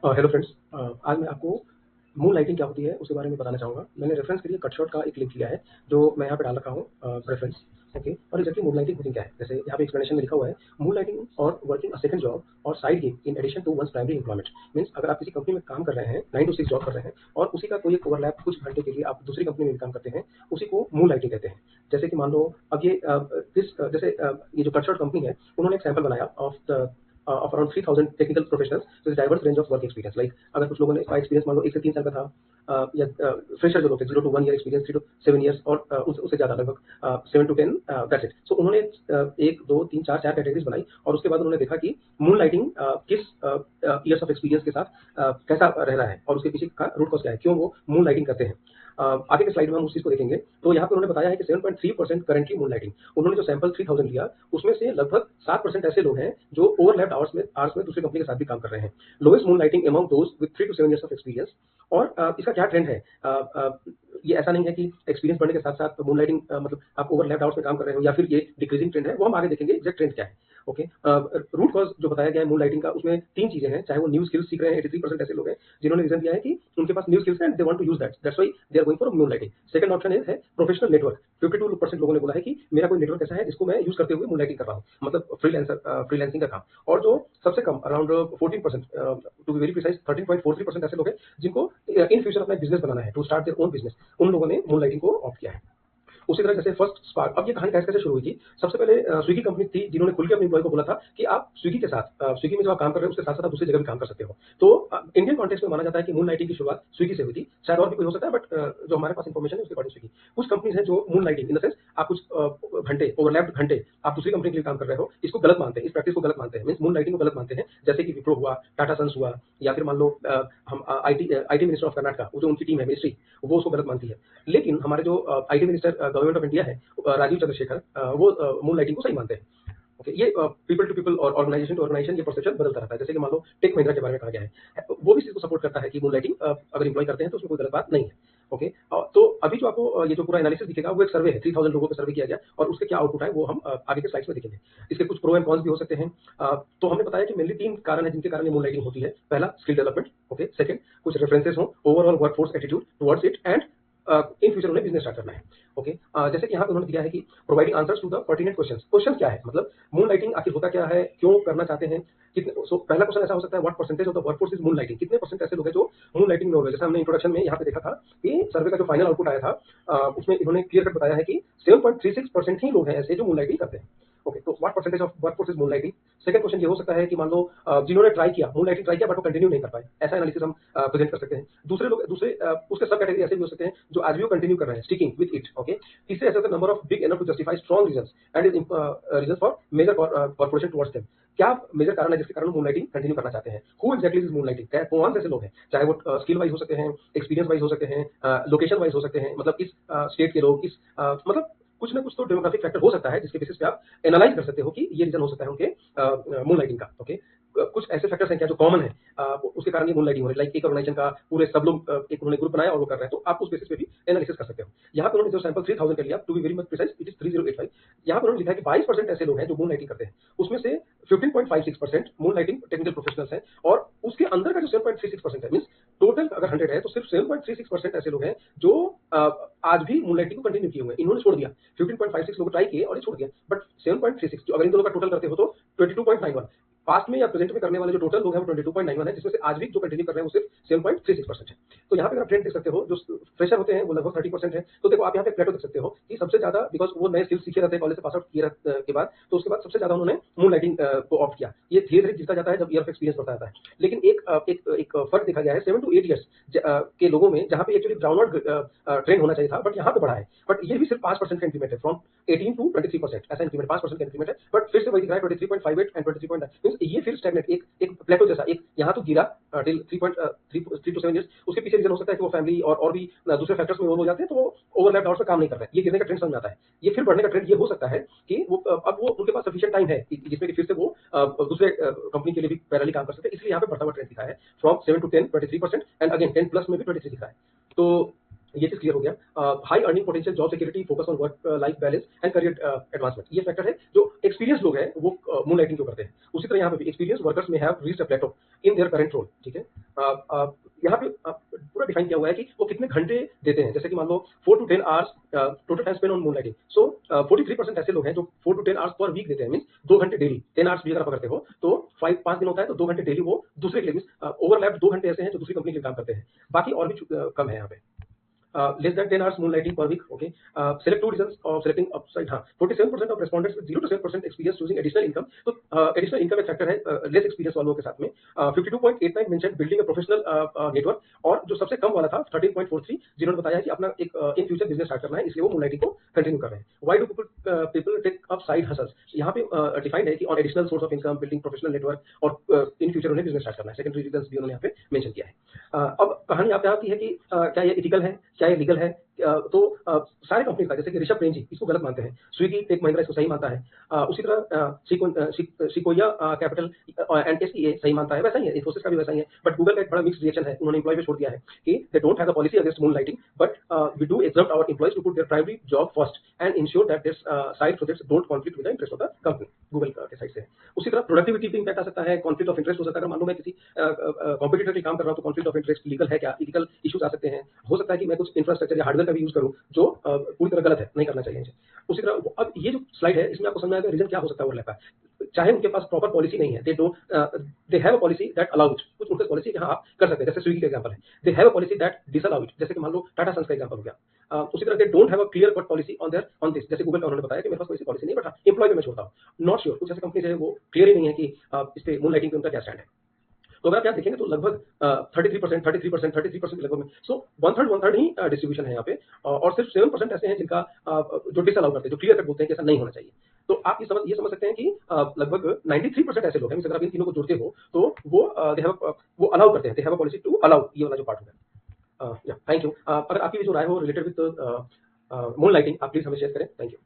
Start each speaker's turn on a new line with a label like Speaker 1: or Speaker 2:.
Speaker 1: Hello friends. आज मैं आपको मून लाइटिंग क्या होती है उसके बारे में बताना चाहूँगा। मैंने रेफरेंस के लिए कटशॉट का एक लिंक लिया है जो मैं यहाँ पे डाल रखा हूँ रेफरेंस। ओके, और एग्जैक्टली मून लाइटिंग होती क्या है। जैसे यहाँ पे एक्सप्लेनेशन में लिखा हुआ है, मून लाइटिंग और वर्किंग अ सेकंड जॉब और side gig in addition to one's primary employment. Means अगर आप किसी कंपनी में काम कर रहे हैं, 9 to 6 जॉब कर रहे हैं और उसी का कोई एक ओवरलैप कुछ घंटे के लिए आप दूसरी कंपनी में भी काम करते हैं, उसी को मून लाइटिंग कहते हैं। जैसे कि मान लो अब ये ये जो कटशॉट कंपनी है, उन्होंने एक सैंपल बनाया of around 3000 technical professionals with diverse range of work experience. Like अगर कुछ लोगों ने का एक्सपीरियंस मान लो 1 से 3 साल का था, या फ्रेशर जो लोग थे 0 to 1 year experience, 3 to 7 years और उससे ज़्यादा लगभग 7 to 10, दैट्स इट। सो उन्होंने 1 2 3 4 कैटेगरीज बनाई और उसके बाद उन्होंने देखा कि मून लाइटिंग किस ईयर्स ऑफ एक्सपीरियंस के साथ कैसा रह रहा है और उसके पीछे का रूट कॉज क्या है, क्यों वो मून लाइटिंग करते हैं। आगे के स्लाइड में हम उस चीज़ को देखेंगे। तो यहाँ पे उन्होंने बताया है कि 7.3% करंटली मून लाइटिंग। उन्होंने जो सैंपल 3000 लिया, उसमें से लगभग 7% ऐसे लोग हैं जो ओवरलैप्ड आवर्स में दूसरी कंपनी के साथ भी काम कर रहे हैं। Lowest moon lighting among those with 3 to 7 years of experience. और इसका क्या ट्रेंड है, ये ऐसा नहीं है कि एक्सपीरियंस बढ़ने के साथ साथ मून लाइटिंग मतलब आप ओवरलैप्ड आवर्स में काम कर रहे हो या फिर ये डिक्रीजिंग ट्रेंड है, वो हम आगे देखेंगे एग्जैक्ट ट्रेंड क्या है। ओके, रूट कॉज जो बताया गया है मून लाइटिंग का, उसमें 3 चीजें हैं। चाहे वो न्यू स्किल्स सीख रहे हैं, 83% ऐसे लोग हैं जिन्होंने रीजन दिया है कि उनके पास न्यू स्किल्स है and they want to use that's why they are going for moonlighting. Second option है प्रोफेशनल नेटवर्क। 52% लोगों ने बोला है कि मेरा कोई नेटवर्क ऐसा है जिसको मैं यूज करते हुए मून लाइटिंग कर रहा हूँ, मतलब फ्रीलांसिंग का काम। और जो सबसे कम around 14%, to be very precise 13.43% ऐसे लोग हैं जिनको इन फ्यूचर अपना बिजनेस बनाना है, to start their own business, उन लोगों ने मून लाइटिंग को ऑप्ट किया है। उसी तरह जैसे फर्स्ट स्पार्क, अब ये कहानी कैसे कैसे शुरू हुई थी। सबसे पहले स्विगी कंपनी थी जिन्होंने खुल के अपने एम्प्लॉय को बोला था कि आप स्विगी के साथ स्विगी में जो आप काम कर रहे हो उसके साथ साथ आप दूसरी जगह भी काम कर सकते हो। तो इंडियन कॉन्टेक्स्ट में माना जाता है कि मून लाइटिंग की शुरुआत स्विगी से हुई थी। शायद और भी कोई हो सकता है, बट जो हमारे पास इन्फॉर्मेशन है उसके अकॉर्डिंग स्विगी। कुछ कंपनीज हैं जो moon lighting in the sense आप कुछ घंटे ओवरलैप्ड घंटे आप दूसरी कंपनी के लिए काम कर रहे हो, इसको गलत मानते हैं, इस प्रैक्टिस को गलत मानते हैं, मीन्स मून लाइटिंग को गलत मानते हैं। जैसे कि विप्रो हुआ, टाटा सन्स हुआ, या फिर मान लो हम आईटी मिनिस्टर ऑफ कर्नाटका, वो जो उनकी टीम है मिनिस्ट्री, वो उसको गलत मानती है। लेकिन हमारे जो IT minister government of India है, राजीव चंद्रशेखर, वो मून लाइटिंग को सही मानते हैं। ओके, ये पीपल टू पीपल और ऑर्गेनाइजेशन टू ऑर्गेनाइजेशन ये परसेप्शन बदलता रहता है। जैसे कि मान लो टेक महिंद्रा के बारे में कहा गया है, वो भी इस चीज को सपोर्ट करता है कि मून लाइटिंग अगर एम्प्लॉय करते हैं तो उसमें कोई गलत बात नहीं है। ओके, तो अभी जो आपको ये जो पूरा एनालिसिस दिखेगा वो एक सर्वे है, 3000 लोगों का सर्वे किया गया और उसके क्या आउटपुट है वो हम आगे के स्लाइड्स में देखेंगे। इसके कुछ प्रो एंड कॉन्स भी हो सकते हैं। तो हमने बताया कि मेनली 3 कारण है जिनके कारण ये मून लाइटिंग होती है। पहला स्किल डेवलपमेंट, ओके, सेकंड कुछ रेफरेंसेस हो, overall workforce attitude towards it, and in future उन्हें बिजनेस स्टार्ट करना है। ओके, जैसे कि यहाँ पे उन्होंने दिया है कि providing answers to the pertinent questions. Question क्या है, मतलब मून लाइटिंग आखिर होता क्या है, क्यों करना चाहते हैं, कितने। सो पहला क्वेश्चन ऐसा हो सकता है, what percentage of the workforce is moon lighting. कितने परसेंट ऐसे लोग हैं जो मून लाइटिंग में हो रहे हैं। जैसे हमने इंट्रोडक्शन में यहाँ पे देखा था कि सर्वे का जो फाइनल आउटपुट आया था, उसमें इन्होंने क्लियर कट बताया है कि 7.36% ही लोग हैं ऐसे जो मून लाइटिंग करते हैं। ओके, तो what percentage of workforce is moon lighting. Second question ये हो सकता है कि मान लो जिन्होंने ट्राई किया मून लाइटिंग, ट्राई किया बट वो कंटिन्यू नहीं कर पाए, ऐसा एनालिसिस हम प्रेजेंट कर सकते हैं। दूसरे उसके सब कैटेगरी ऐसे भी हो सकते हैं जो आज भी वो कंटिन्यू कर रहे हैं, स्टिकिंग विद इट। ओके, तीसरे ऐसे number of big enough to justify strong reasons and is reasons for major corporation towards them. क्या मेजर कारण है जिसके कारण मून लाइटिंग कंटिन्यू करना चाहते हैं। Who exactly is moon lighting, कौन से ऐसे लोग हैं, चाहे वो स्किल वाइज हो सकते हैं, एक्सपीरियंस वाइज हो सकते हैं, लोकेशन वाइज हो सकते हैं, मतलब इस स्टेट के लोग, इस मतलब कुछ ना कुछ तो डेमोग्राफिक फैक्टर हो सकता है जिसके बेसिस पे आप एनालाइज कर सकते हो कि ये रीजन हो सकता है उनके मून लाइटिंग का। ओके, कुछ ऐसे फैक्टर्स हैं क्या जो कॉमन है, उसके कारण ये मून लाइटिंग हो रही है। लाइक एक ऑर्गेनाइजेशन का पूरे सब लोग एक उन्होंने ग्रुप बनाया और वो कर रहे हैं, तो आप उस बेसिस पे भी एनालिसिस कर सकते हो। यहाँ पे उन्होंने जो सैंपल 3000 का लिया, to be very much precise it is 3085। यहाँ पे उन्होंने लिखा है कि 22% ऐसे लोग हैं जो मून लाइटिंग करते हैं, उसमें से 15.56% मून लाइटिंग टेक्निकल प्रोफेशनल्स हैं, और उसके अंदर का जो 7.36% है, मीन्स टोटल अगर 100 है तो सिर्फ 7.36% ऐसे लोग हैं जो आज भी मून लाइटिंग को कंटिन्यू किए हुए हैं, इन्होंने छोड़ दिया। 15.56 लोग ट्राई किए और ये छोड़ दिया, बट 7.36 जो अगर इन दोनों का टोटल करते हो तो 22.91। पास्ट में या प्रेजेंट में करने वाले जो टोटल लोग हैं वो 22.91 है, जिसमें से आज भी जो कंटिन्यू कर रहे हैं वो सिर्फ 7.36% है। तो यहाँ पे आप ट्रेंड देख सकते हो, जो फ्रेशर होते हैं वो लगभग 30% है। तो देखो आप यहाँ पे प्लेटो देख सकते हो कि सबसे ज्यादा, बिकॉज वो नए स्किल्स सीखे रहते हैं कॉलेज से पास आउट किए के बाद, तो उसके बाद सबसे ज्यादा उन्होंने मून लाइटिंग को ऑप्ट किया। ये धीरे धीरे गिरता जाता है जब ईयर ऑफ एक्सपीरियंस बढ़ता जाता है। लेकिन एक फर्क देखा गया है 7 to 8 ईयर्स के लोगों में, जहाँ पे एक्चुअली डाउनवर्ड ट्रेंड होना चाहिए था, बट यहाँ पे बढ़ा है। बट ये भी सिर्फ 5% का इंक्रीमेंट है, फ्रॉम 18 to 23%, ऐसा इंक्रीमेंट 5% का इंक्रीमेंट है। बट फिर से वही दिख रहा है 23.58 एंड 23.9, मींस ये फिर स्टैग्नेट, एक प्लेटो जैसा, एक यहाँ तो गिरा टिल 3 to 7 ईयर्स। उसके पीछे रीजन हो सकता है कि वो फैमिली और भी दूसरे फैक्टर्स में इन्वॉल्व हो जाते हैं, तो वो ओवरलैप्ड आवर्स में काम नहीं कर रहे हैं। ये गिरने का ट्रेंड समझ में आता है। ये फिर बढ़ने का ट्रेंड ये हो सकता है कि वो अब वो उनके पास सफिशिएंट टाइम है जिसमें कि फिर से वो दूसरे कंपनी के लिए भी पैरेलली काम कर सकते हैं, इसलिए यहाँ पे बढ़ता हुआ ट्रेंड दिखा है from 7 to 10 23% and again 10 plus में भी 23 दिख रहा है। तो ये चीज़ क्लियर हो गया। High earning potential, job security, focus on work life balance and career advancement, ये फैक्टर है जो एक्सपीरियंस लोग हैं वो मूनलाइटिंग क्यों करते हैं। उसी तरह यहाँ पे भी एक्सपीरियंस वर्कर्स में have reached a plateau in their current role, ठीक है। यहाँ पे पूरा डिफाइन किया हुआ है कि वो कितने घंटे देते हैं। जैसे कि मान लो 4 to 10 hours total time spend on moonlighting. So 43% ऐसे लोग हैं जो 4 टू 10 आवर्स पर वीक देते हैं, मींस 2 घंटे डेली। 10 आवर्स भी अगर आप करते हो तो 5 दिन होता है, तो 2 घंटे डेली वो दूसरे के लिए, मींस ओवरलैप 2 घंटे ऐसे हैं जो दूसरी कंपनी के लिए काम करते हैं। बाकी और भी कम है यहाँ पे। Less than 10 hours moonlighting per week. Okay. Select two reasons of selecting upside. हाँ, 47% of respondents with 0 to 7% experience choosing additional income. तो additional income एक factor है less experience वालों के साथ में। 52.89 mentioned building a professional network, और जो सबसे कम वाला था 13.43, जिन्होंने बताया कि अपना एक in future business start करना है, इसलिए वो moonlighting को continue कर रहे हैं। Why do people take up side hustles? यहाँ पे defined है कि on additional source of income, building professional network, और in future उन्हें business start करना है। Secondary reasons भी उन्होंने यहाँ पे mention किया है। अब कहानी यहाँ पे आती है कि क्या ये ethical है, क्या ये लीगल है। तो सारे कंपनी का, जैसे कि ऋषभ प्रेम जी इसको गलत मानते हैं, स्विगी, टेक महिंद्रा इसको सही मानता है। उसी तरह सिकोया कैपिटल एंड एसईए सही मानता है, वैसा ही है, इन्फोसिस का भी वैसा ही है। बट गूगल का एक बड़ा मिक्स्ड रिएक्शन है, उन्होंने एम्प्लॉय पे छोड़ दिया है कि they don't have the policy against moonlighting, but we do exert our employees to put their primary job first and ensure that this side projects don't conflict with the interest of the company. Google के side से है। उसी तरह productivity पे impact आ सकता है, conflict of interest हो सकता है। अगर मान लो मैं किसी कॉम्पिटिटर के काम कर रहा हूं तो कॉन्फ्लिक्ट ऑफ इंटरेस्ट लीगल है क्या, इथिकल इश्यूज आ सकते हैं। हो सकता है कि मैं कुछ इंफ्रास्ट्रक्चर या हार्डवेयर का भी यूज करूं जो पूरी तरह गलत है, नहीं करना चाहिए मुझे। उसी तरह अब ये जो स्लाइड है इसमें आपको समझ में आएगा रीजन क्या हो सकता है ओवरलैप का। चाहे उनके पास प्रॉपर पॉलिसी नहीं है, दे have a policy that allow it, कुछ उनके पॉलिसी यहाँ आप कर सकते हैं, जैसे स्विगी का एग्जांपल है। दे have a policy that disallow it, जैसे कि मान लो टाटा सन्स का एग्जांपल हो गया। उसी तरह दे don't have a clear cut policy on this, जैसे गूगल का उन्होंने बताया कि मेरे पास कोई पॉलिसी नहीं, बट एम्प्लॉय में मैं छोड़ता हूँ। नॉट श्योर, कुछ ऐसे कंपनीज है वो क्लियर ही नहीं है कि इस पे मून लाइटिंग पे उनका क्या स्टैंड है। तो अगर आप यहाँ देखेंगे तो लगभग 33%, 33%, 33% के लगभग में, सो वन थर्ड ही डिस्ट्रीब्यूशन है यहाँ पे। और सिर्फ 7% ऐसे हैं जिनका जो डिसअलाउ करते हैं, जो क्लियर कट बोलते हैं कि ऐसा नहीं होना चाहिए। तो आप ये समझ सकते हैं कि लगभग 93% ऐसे लोग हैं, अगर आप इन तीनों को जोड़ते हो तो वो अलाउ करते हैं, they have a policy to allow, ये वाला जो पार्ट होगा। Thank you. अगर आपकी भी जो राय हो रिलेटेड विद मून लाइटिंग, आप प्लीज हमें शेयर करें। Thank you.